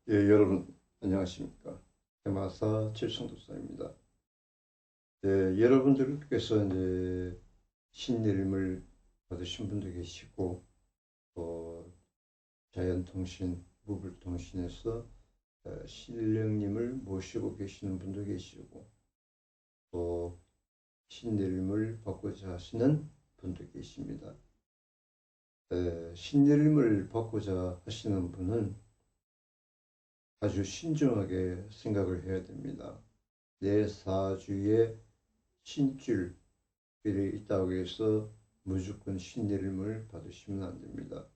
예, 여러분 안녕하십니까? 해마사 칠성도사입니다. 예, 여러분들께서 이제 신내림을 받으신 분도 계시고, 또 자연통신, 무불통신에서 신령님을 모시고 계시는 분도 계시고, 또 신내림을 받고자 하시는 분도 계십니다. 신내림을 받고자 하시는 분은 아주 신중하게 생각을 해야 됩니다. 내 사주에 신줄이 있다고 해서 무조건 신내림을 받으시면 안 됩니다.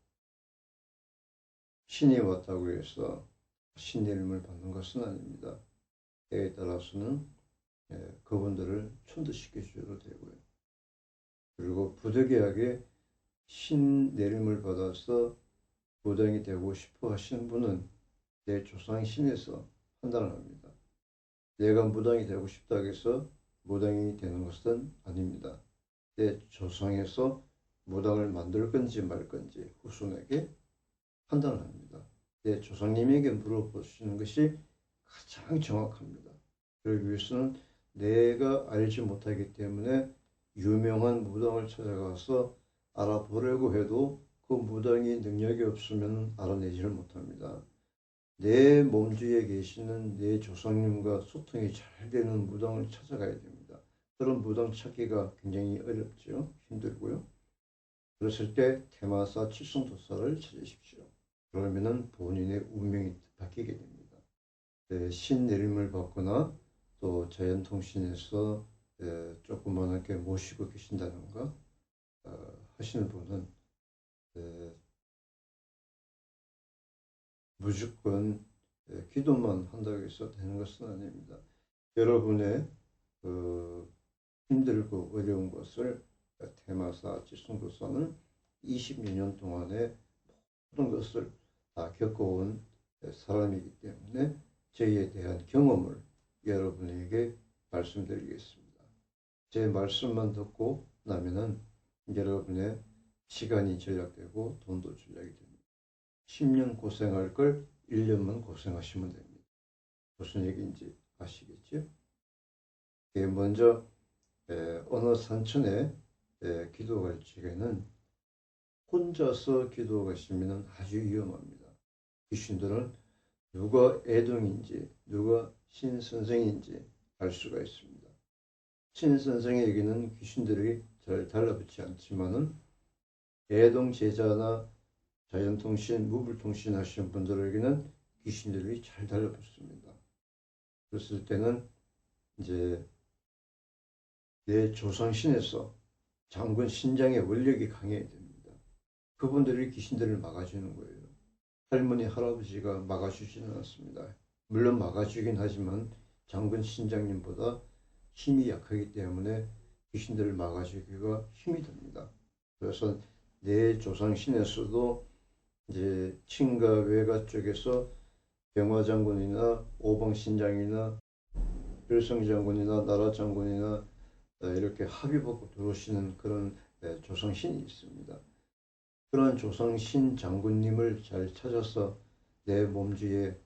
신이 왔다고 해서 신내림을 받는 것은 아닙니다. 때에 따라서는 그분들을 천도시켜 주셔도 되고요. 그리고 부득이하게 신내림을 받아서 무당이 되고 싶어 하시는 분은 내 조상신에서 판단을 합니다. 내가 무당이 되고 싶다고 해서 무당이 되는 것은 아닙니다. 내 조상에서 무당을 만들 건지 말 건지 후손에게 판단을 합니다. 내 조상님에게 물어보시는 것이 가장 정확합니다. 그러기 위해서는 내가 알지 못하기 때문에 유명한 무당을 찾아가서 알아보려고 해도 그 무당이 능력이 없으면 알아내지를 못합니다. 내 몸주에 계시는 내 조상님과 소통이 잘 되는 무당을 찾아가야 됩니다. 그런 무당 찾기가 굉장히 어렵죠. 힘들고요. 그랬을 때 태마사 칠성도사를 찾으십시오. 그러면은 본인의 운명이 바뀌게 됩니다. 신내림을 받거나 또 자연통신에서 조그만하게 모시고 계신다던가 하시는 분은 무조건 기도만 한다고 해서 되는 것은 아닙니다. 여러분의 힘들고 어려운 것을 태마사 칠성도사는 20여 년 동안에 모든 것을 다 겪어온 사람이기 때문에 저희에 대한 경험을 여러분에게 말씀드리겠습니다. 제 말씀만 듣고 나면은 여러분의 시간이 절약되고 돈도 절약이 됩니다. 10년 고생할 걸 1년만 고생하시면 됩니다. 무슨 얘기인지 아시겠죠? 먼저 어느 산천에 기도할 적에는 혼자서 기도하시면 아주 위험합니다. 귀신들은 누가 애동인지 누가 신선생인지 알 수가 있습니다. 신선생에게는 귀신들이 잘 달라붙지 않지만은 애동 제자나 자연통신, 무불통신 하시는 분들에게는 귀신들이 잘 달라붙습니다. 그랬을 때는 이제 내 조상신에서 장군 신장의 원력이 강해야 됩니다. 그분들이 귀신들을 막아주는 거예요. 할머니, 할아버지가 막아주지는 않습니다. 물론 막아주긴 하지만 장군 신장님보다 힘이 약하기 때문에 귀신들을 막아주기가 힘이 듭니다. 그래서 내 조상신에서도 이제 친가 외가 쪽에서 병화 장군이나 오방 신장이나 별성 장군이나 나라 장군이나 이렇게 합의받고 들어오시는 그런 조상신이 있습니다. 그런 조상신 장군님을 잘 찾아서 내 몸주에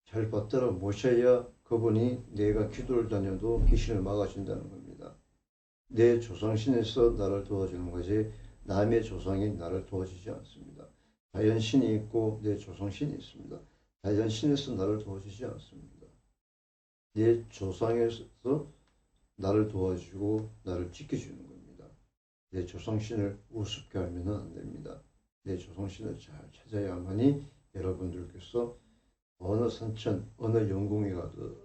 잘 받들어 모셔야 그분이 내가 기도를 다녀도 귀신을 막아준다는 겁니다. 내 조상신에서 나를 도와주는 거지 남의 조상이 나를 도와주지 않습니다. 자연신이 있고 내 조상신이 있습니다. 자연신에서 나를 도와주지 않습니다. 내 조상에서 나를 도와주고 나를 지켜주는 겁니다. 내 조상신을 우습게 하면 안 됩니다. 내 조상신을 잘 찾아야만이 여러분들께서 어느 산천, 어느 영궁에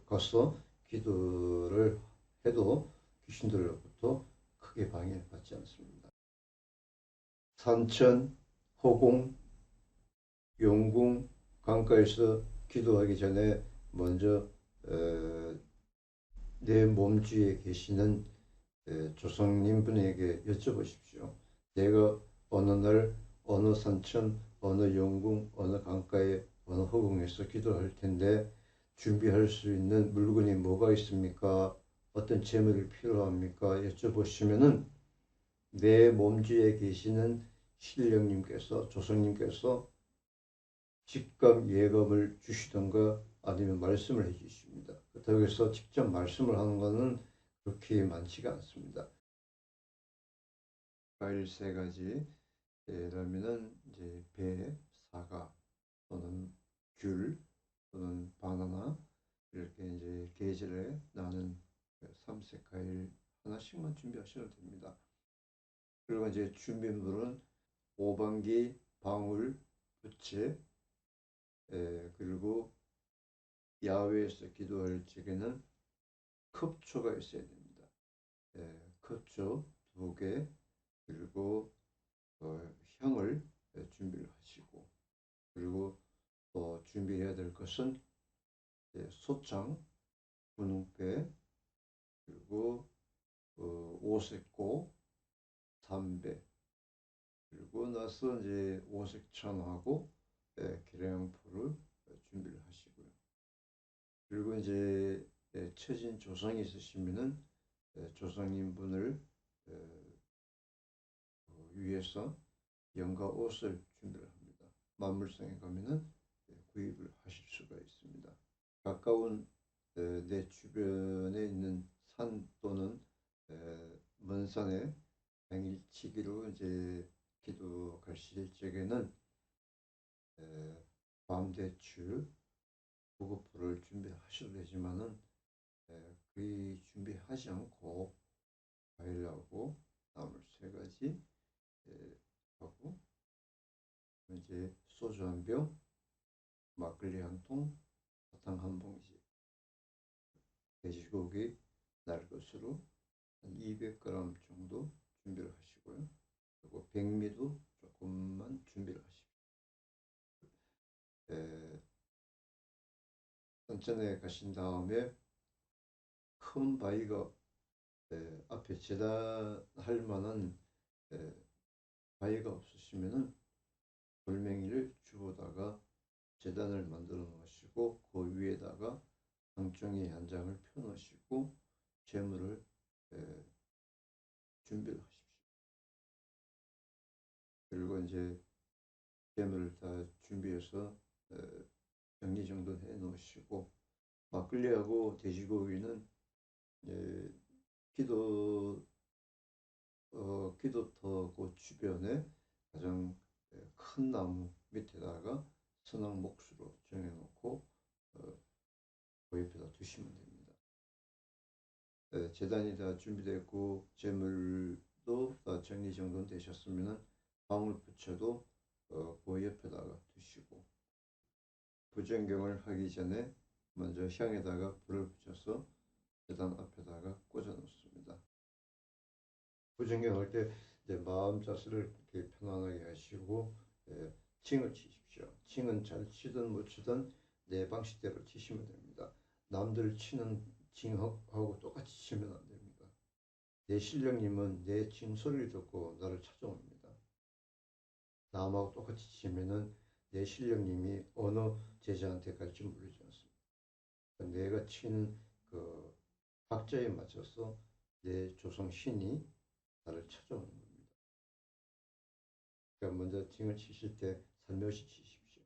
가서 기도를 해도 귀신들로부터 크게 방해받지 않습니다. 산천, 호공, 영궁, 강가에서 기도하기 전에 먼저 내 몸주에 계시는 조상님 분에게 여쭤보십시오. 내가 어느 날 어느 산천, 어느 영궁, 어느 강가에, 어느 허공에서 기도할 텐데 준비할 수 있는 물건이 뭐가 있습니까? 어떤 재물이 필요합니까? 여쭤보시면은 내 몸주에 계시는 신령님께서, 조상님께서 직감 예감을 주시던가 아니면 말씀을 해 주십니다. 그래서 직접 말씀을 하는 것은 그렇게 많지가 않습니다. 과일 세 가지, 예라면은 이제 배, 사과 또는 귤 또는 바나나 이렇게 이제 계절에 나는 삼색 과일 하나씩만 준비하셔도 됩니다. 그리고 이제 준비물은 오방기, 방울, 부채, 그리고 야외에서 기도할 적에는 컵초가 있어야 됩니다. 컵초 2개, 그리고 향을 준비를 하시고, 그리고 또 준비해야 될 것은 소창, 분홍배, 그리고 오색고, 담배, 그리고 나서 이제 오색천하고 계량포를 준비를 하시고요. 그리고 이제 처진 조상이 있으시면은 조상님분을 위해서 연가 옷을 준비를 합니다. 만물성에 가면은 구입을 하실 수가 있습니다. 가까운 내 주변에 있는 산 또는 먼 산에 당일치기로 이제 기도 가실 적에는 밤대추, 구급포를 준비하셔도 되지만은 거의 준비하지 않고 과일하고 나물 세 가지 하고 이제 소주 한 병, 막걸리 한 통, 사탕 한 봉지, 돼지고기 날 것으로 한 200g 정도 준비를 하시고요. 그리고 백미도 조금만 준비를 하십시오. 선천에 가신 다음에 큰 바위가 앞에 제단할 만한 바위가 없으시면은 돌멩이를 주워다가 제단을 만들어 놓으시고 그 위에다가 상종이 한 장을 펴 놓으시고 재물을 준비를 하십시오. 그리고 이제 재물을 다 준비해서 정리정돈해 놓으시고 막걸리하고 돼지고기는 기도터 그 주변에 가장 큰 나무 밑에다가 선악 몫으로 정해놓고 그 옆에다 두시면 됩니다. 제단이 다 준비됐고 재물도 다 정리정돈 되셨으면은 방울 부처도 그 옆에다가 두시고 부정경을 하기 전에 먼저 향에다가 불을 붙여서 제단 앞에다가 꽂아 놓습니다. 부정경할 때 이제 마음 자세를 이렇게 편안하게 하시고 칭을 치십시오. 칭은 잘 치든 못 치든 내 방식대로 치시면 됩니다. 남들 치는 칭하고 똑같이 치면 안 됩니다. 내 신령님은 내 칭 소리를 듣고 나를 찾아옵니다. 남하고 똑같이 치면은 내 신령님이 어느 제자한테 갈지 모르지 않습니다. 내가 치는 그 박자에 맞춰서 내 조성 신이 나를 찾아오는 겁니다. 그러니까 먼저 칭을 치실 때 살며시 치십시오.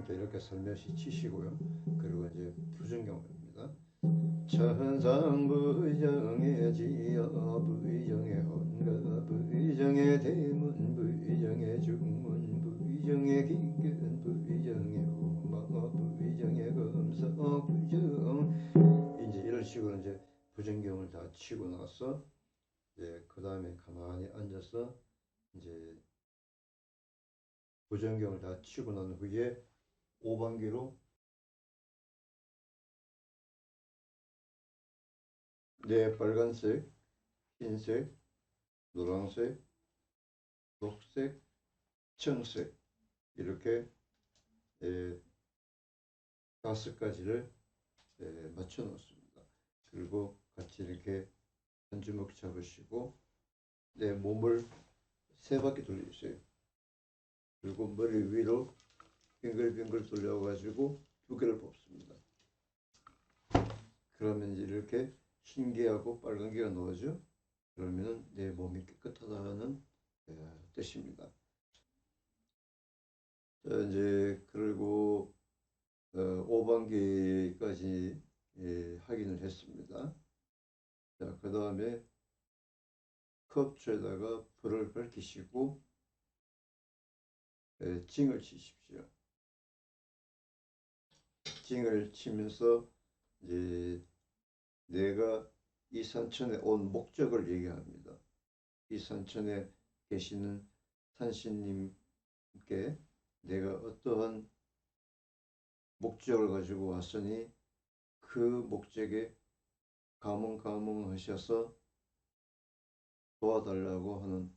이렇게 살며시 치시고요. 그리고 이제 부정경입니다. 천상부정의 지어 부정의 헌가 부정의 대문 부정의 중문 부정의 기근 부정의 후마 부정의 검사 부정 이제 이런 식으로 이제 부정경을 다 치고 나서 이제 그 다음에 가만히 앉아서 이제 부정경을 다 치고 난 후에 오방기로 빨간색, 흰색, 노란색, 녹색, 청색 이렇게 5가지를 맞춰 놓습니다. 그리고 같이 이렇게 한 주먹 잡으시고 내 몸을 3바퀴 돌리세요. 그리고 머리 위로 빙글빙글 돌려가지고 2개를 뽑습니다. 그러면 이제 이렇게 흰 개하고 빨간 개가 나오죠. 그러면은 내 몸이 깨끗하다는 뜻입니다. 자, 이제 그리고 5반기까지 확인을 했습니다. 자, 그 다음에 컵주에다가 불을 밝히시고 징을 치십시오. 징을 치면서 이제 내가 이 산천에 온 목적을 얘기합니다. 이 산천에 계시는 산신님께 내가 어떠한 목적을 가지고 왔으니 그 목적에 감흥하셔서 도와달라고 하는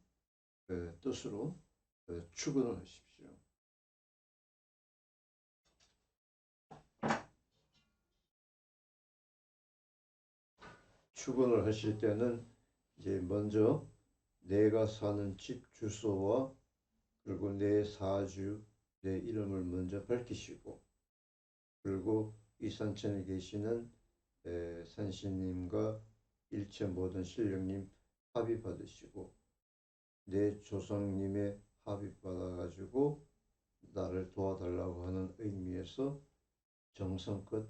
뜻으로 축원을 하십시오. 축원을 하실 때는 이제 먼저 내가 사는 집 주소와 그리고 내 사주, 내 이름을 먼저 밝히시고, 그리고 이 산천에 계시는 산신님과 일체 모든 신령님 합의 받으시고, 내 조상님의 합의 받아가지고 나를 도와달라고 하는 의미에서 정성껏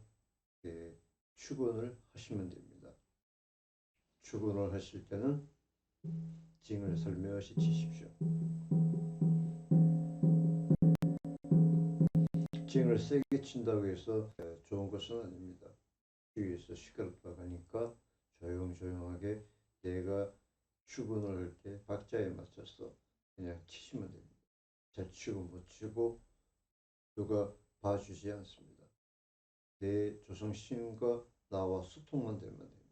축원을 하시면 됩니다. 축원을 하실 때는 징을 살며시 치십시오. 징을 세게 친다고 해서 좋은 것은 아닙니다. 주위에서 시끄럽다고 하니까 조용조용하게 내가 축원을 할 때 박자에 맞춰서 그냥 치시면 됩니다. 잘 치고 못 치고 누가 봐주지 않습니다. 내 조상신과 나와 소통만 되면 됩니다.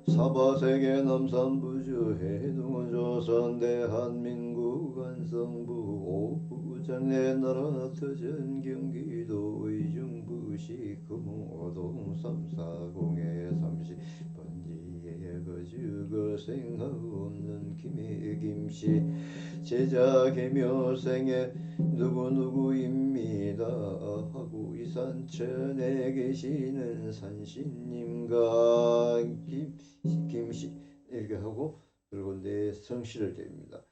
사바세계 남산부주 해동은 조선 대한민국 안성부 오부장내 나라 터전 경기도 의중부시 금호동 340에 30번지에 거주거 생하없는 김해 김씨 제자 개묘생에 누구누구입니다 하고 이 산천에 계시는 산신님과 김씨 이렇게 하고 그리고 내 성씨를 댑니다.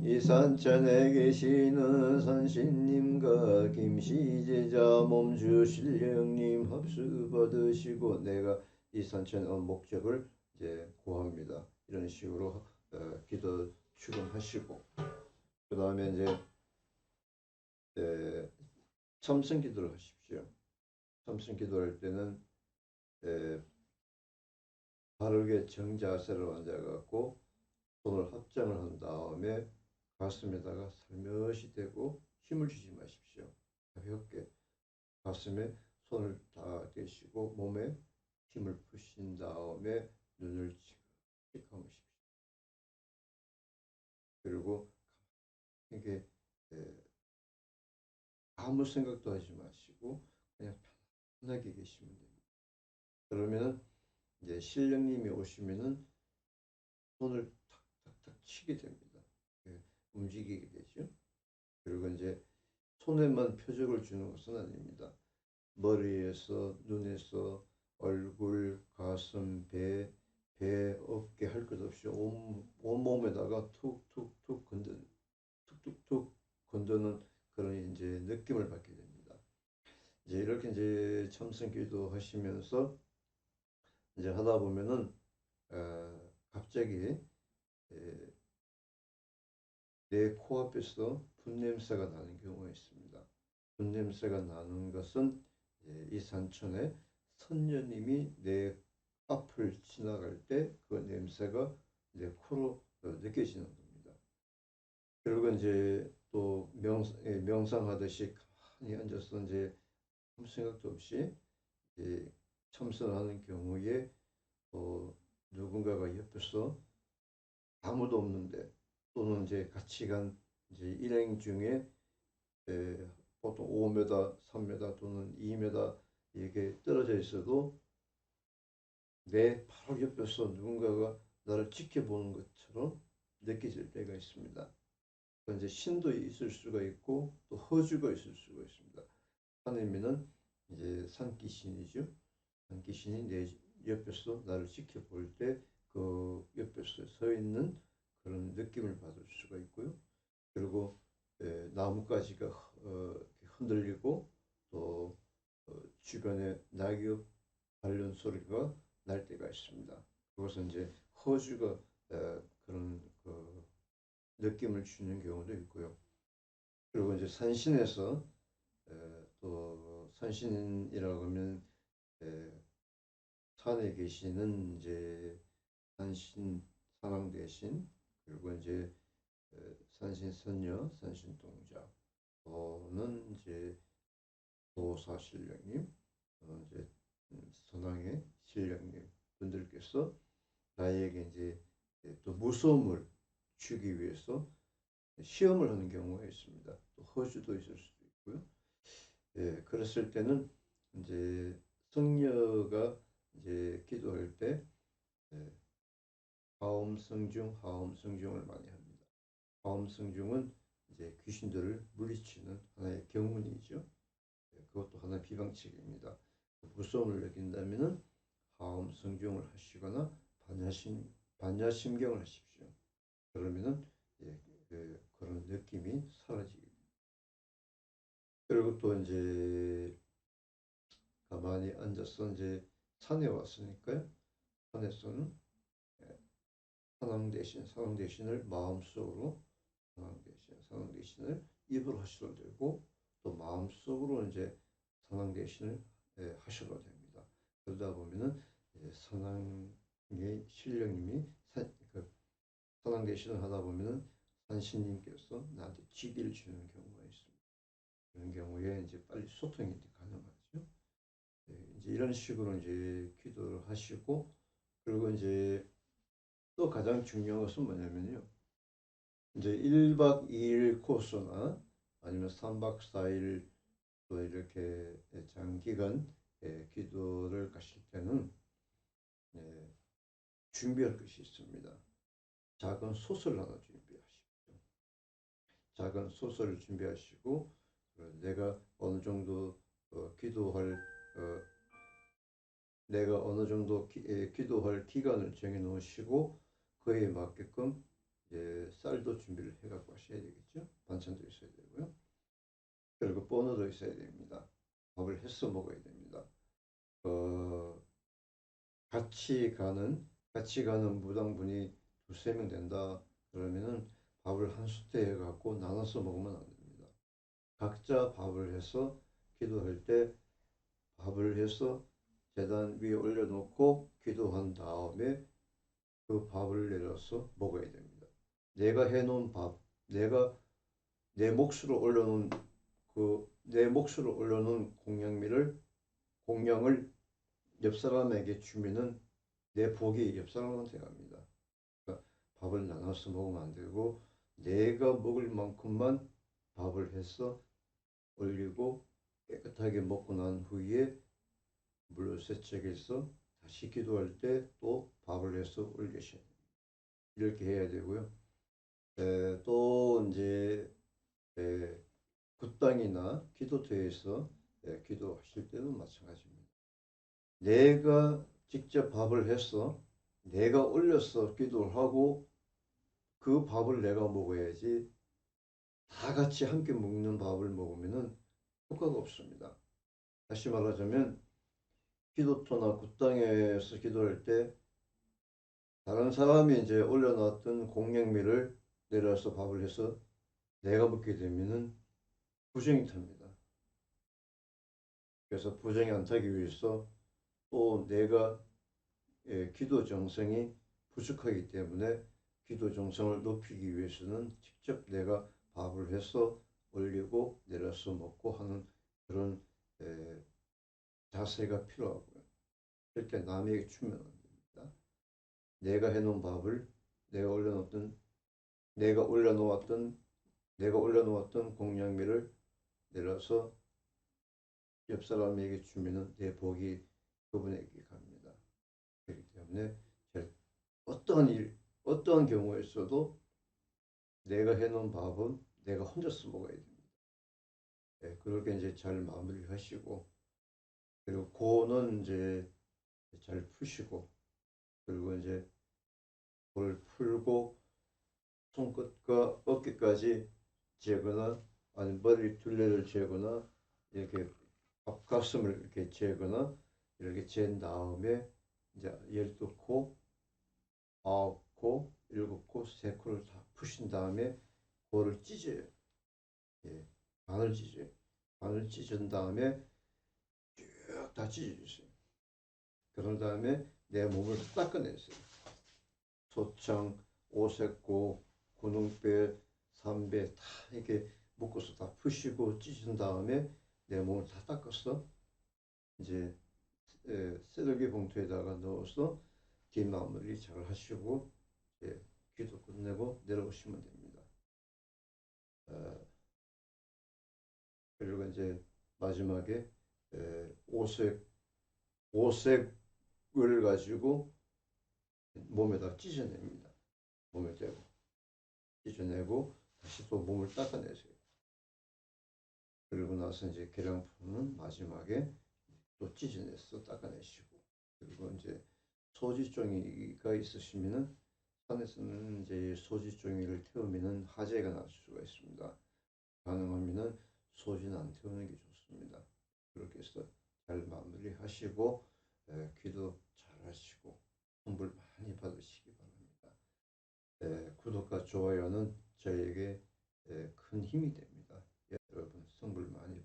이 산천에 계시는 산신님과 김씨제자 몸주 신령님 합수 받으시고 내가 이 산천의 목적을 이제 구합니다. 이런 식으로 기도 축원하시고 그 다음에 이제 참선 기도를 하십시오. 참선 기도할 때는 바르게 정자세로 앉아갖고 손을 합장을 한 다음에 가슴에다가 살며시 대고 힘을 주지 마십시오. 가볍게 가슴에 손을 다 대시고 몸에 힘을 푸신 다음에 눈을 칙 감으십시오. 그리고 이게 아무 생각도 하지 마시고 그냥 편하게 계시면 됩니다. 그러면 이제 신령님이 오시면은 손을 탁탁탁 치게 됩니다. 움직이게 되죠. 그리고 이제 손에만 표적을 주는 것은 아닙니다. 머리에서, 눈에서, 얼굴, 가슴, 배, 어깨 할 것 없이 온몸에다가 툭툭툭 건드는 그런 이제 느낌을 받게 됩니다. 이제 이렇게 이제 참선기도 하시면서 이제 하다 보면은 갑자기 내 코앞에서 분냄새가 나는 경우가 있습니다. 분냄새가 나는 것은 이 산천에 선녀님이 내 앞을 지나갈 때 그 냄새가 내 코로 느껴지는 겁니다. 그리고 이제 또 명상하듯이 가만히 앉아서 이제 아무 생각도 없이 이제 참선하는 경우에 누군가가 옆에서 아무도 없는데 또는 이제 같이 간 이제 일행 중에 보통 5m, 3m 또는 2m 이렇게 떨어져 있어도 내 바로 옆에서 누군가가 나를 지켜보는 것처럼 느껴질 때가 있습니다. 이제 신도 있을 수가 있고 또 허주가 있을 수가 있습니다. 하느님은 이제 산기신이죠. 한 귀신이 내 옆에서 나를 지켜볼 때 그 옆에서 서 있는 그런 느낌을 받을 수가 있고요. 그리고 나뭇가지가 흔들리고 또 주변에 낙엽 관련 소리가 날 때가 있습니다. 그것은 이제 허주가 그런 그 느낌을 주는 경우도 있고요. 그리고 이제 산신에서 또 산신이라고 하면 산에 계시는 이제 산신 산왕대신 그리고 이제 산신 선녀, 산신 동자 또는 이제 도사신령님, 이제 선왕의 신령님 분들께서 나에게 이제 또 무서움을 주기 위해서 시험을 하는 경우가 있습니다. 또 허주도 있을 수도 있고요. 그랬을 때는 이제 성녀가 이제 기도할 때 하엄성중, 하엄성중을 많이 합니다. 하엄성중은 이제 귀신들을 물리치는 하나의 경문이죠. 그것도 하나의 비방책입니다. 무서움을 느낀다면은 하엄성중을 하시거나 반야심경을 하십시오. 그러면은 그런 느낌이 사라지게 됩니다. 그리고 또 이제 가만히 앉아서 이제 산에 왔으니까요. 산에서는 산왕 대신을 마음속으로 산왕 대신을 입으로 하셔도 되고 또 마음속으로 이제 산왕 대신을 하셔도 됩니다. 그러다 보면은 산왕의 신령님이 산왕 대신을 하다 보면은 산신님께서 나한테 지기를 주는 경우가 있습니다. 그런 경우에 이제 빨리 소통이 가능하죠. 이제 이런 식으로 이제 기도를 하시고 그리고 이제 또 가장 중요한 것은 뭐냐면요. 이제 1박 2일 코스나 아니면 3박 4일 또 이렇게 장기간 기도를 가실 때는 준비할 것이 있습니다. 작은 소설 하나 준비하십시오. 작은 소설을 준비하시고 내가 어느 정도 기도할 기도할 기간을 정해 놓으시고 그에 맞게끔 쌀도 준비를 해 갖고 하셔야 되겠죠. 반찬도 있어야 되고요. 그리고 번호도 있어야 됩니다. 밥을 해서 먹어야 됩니다. 같이 가는 무당분이 두세 명 된다 그러면은 밥을 한 숟대 해 갖고 나눠서 먹으면 안 됩니다. 각자 밥을 해서 기도할 때 밥을 해서 제단 위에 올려놓고 기도한 다음에 그 밥을 내려서 먹어야 됩니다. 내가 해놓은 밥, 내가 내 몫으로 올려놓은 내 몫으로 올려놓은 공양을 옆 사람에게 주면은 내 복이 옆 사람한테 갑니다. 그러니까 밥을 나눠서 먹으면 안 되고 내가 먹을 만큼만 밥을 해서 올리고 깨끗하게 먹고 난 후에 물을 세척해서 다시 기도할 때 또 밥을 해서 올리셔야 됩니다. 이렇게 해야 되고요. 또 이제 굿당이나 기도터에서 기도하실 때는 마찬가지입니다. 내가 직접 밥을 해서 내가 올려서 기도를 하고 그 밥을 내가 먹어야지 다 같이 함께 먹는 밥을 먹으면 효과가 없습니다. 다시 말하자면 기도터나 굿당에서 기도할 때 다른 사람이 이제 올려놨던 공양미를 내려서 밥을 해서 내가 먹게 되면은 부정이 탑니다. 그래서 부정이 안 타기 위해서 또 내가 기도 정성이 부족하기 때문에 기도 정성을 높이기 위해서는 직접 내가 밥을 해서 올리고 내려서 먹고 하는 그런 자세가 필요하고요. 절대 남에게 주면 안 됩니다. 내가 해놓은 밥을 내가 올려놓았던 공양미를 내려서 옆 사람에게 주면은 내 복이 그분에게 갑니다. 그렇기 때문에 어떠한 경우에서도 내가 해놓은 밥은 내가 혼자서 먹어야 됩니다. 그렇게 이제 잘 마무리하시고 그리고 고는 이제 잘 푸시고, 그리고 이제 볼을 풀고 손끝과 어깨까지 재거나 아니면 머리 둘레를 재거나 이렇게 앞가슴을 이렇게 재거나 이렇게 잰 다음에 이제 12코, 9코, 7코, 3코를 다 푸신 다음에 볼을 찢어요. 예, 반을 찢어요. 반을 찢은 다음에 쭉 다 찢어주세요. 그런 다음에 내 몸을 닦아내세요. 소창, 오색고, 구능배, 삼배 다 이렇게 묶어서 다 푸시고 찢은 다음에 내 몸을 다 닦았어. 이제 쇠들기 봉투에다가 넣어서 뒷마무리 잘 하시고 기도 끝내고 내려오시면 됩니다. 그리고 이제 마지막에 오색을 가지고 몸에다 찢어냅니다. 몸에 대고 찢어내고 다시 또 몸을 닦아내세요. 그리고 나서 이제 계량품은 마지막에 또 찢어내서 닦아내시고, 그리고 이제 소지종이가 있으시면은 산에서는 이제 소지종이를 태우면은 화재가 날 수가 있습니다. 가능하면은 소지는 안 태우는 게 좋습니다. 그렇게 해서 잘 마무리하시고 기도 잘 하시고 선물 많이 받으시기 바랍니다. 구독과 좋아요는 저에게 큰 힘이 됩니다. 여러분 선물 많이